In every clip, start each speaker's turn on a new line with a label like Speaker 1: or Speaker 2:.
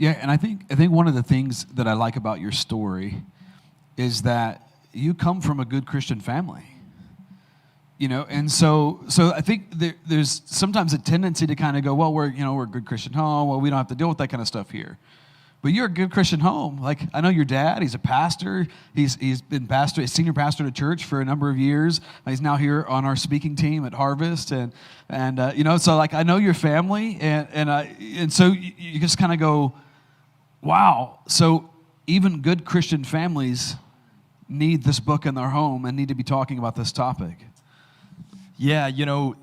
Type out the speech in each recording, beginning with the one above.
Speaker 1: Yeah, and I think one of the things that I like about your story is that you come from a good Christian family. And so I think there's sometimes a tendency to kind of go, well, we're a good Christian home. Well, we don't have to deal with that kind of stuff here. But you're a good Christian home. Like, I know your dad, he's a pastor. He's been a senior pastor at a church for a number of years. He's now here on our speaking team at Harvest. And so like, I know your family. And so you just kind of go, wow. So even good Christian families need this book in their home and need to be talking about this topic.
Speaker 2: Yeah,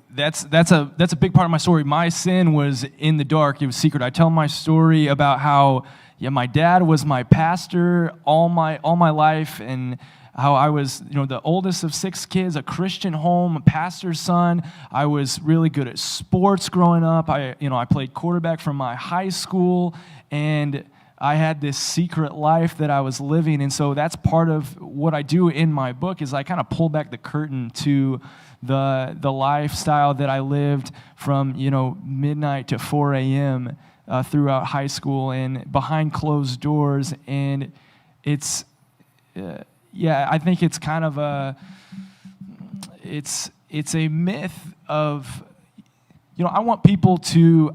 Speaker 2: that's a big part of my story. My sin was in the dark. It was secret. I tell my story about how my dad was my pastor all my life, and how I was the oldest of 6 kids, a Christian home, a pastor's son. I was really good at sports growing up. I played quarterback for my high school, and I had this secret life that I was living. And so that's part of what I do in my book is I kind of pull back the curtain to the lifestyle that I lived from, midnight to 4 a.m. Throughout high school and behind closed doors. And it's, I think it's kind of it's a myth of, I want people to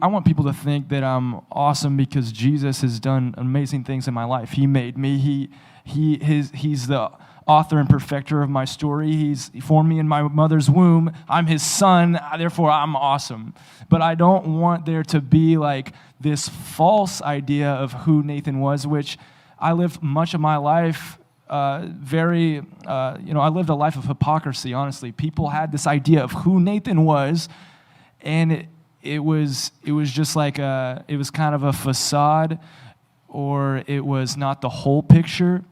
Speaker 2: think that I'm awesome because Jesus has done amazing things in my life. He made me. He's the author and perfecter of my story. He formed me in my mother's womb. I'm his son, therefore I'm awesome. But I don't want there to be like this false idea of who Nathan was, which I lived much of my life I lived a life of hypocrisy, honestly. People had this idea of who Nathan was, and it was just like it was kind of a facade, or it was not the whole picture.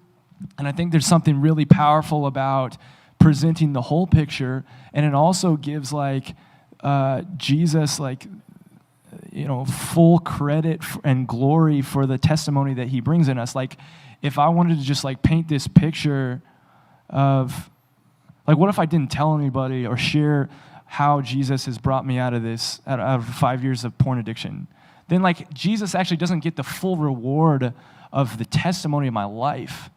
Speaker 2: And I think there's something really powerful about presenting the whole picture, and it also gives Jesus full credit and glory for the testimony that he brings in us. Like, if I wanted to just paint this picture of what if I didn't tell anybody or share how Jesus has brought me out of 5 years of porn addiction, then Jesus actually doesn't get the full reward of the testimony of my life.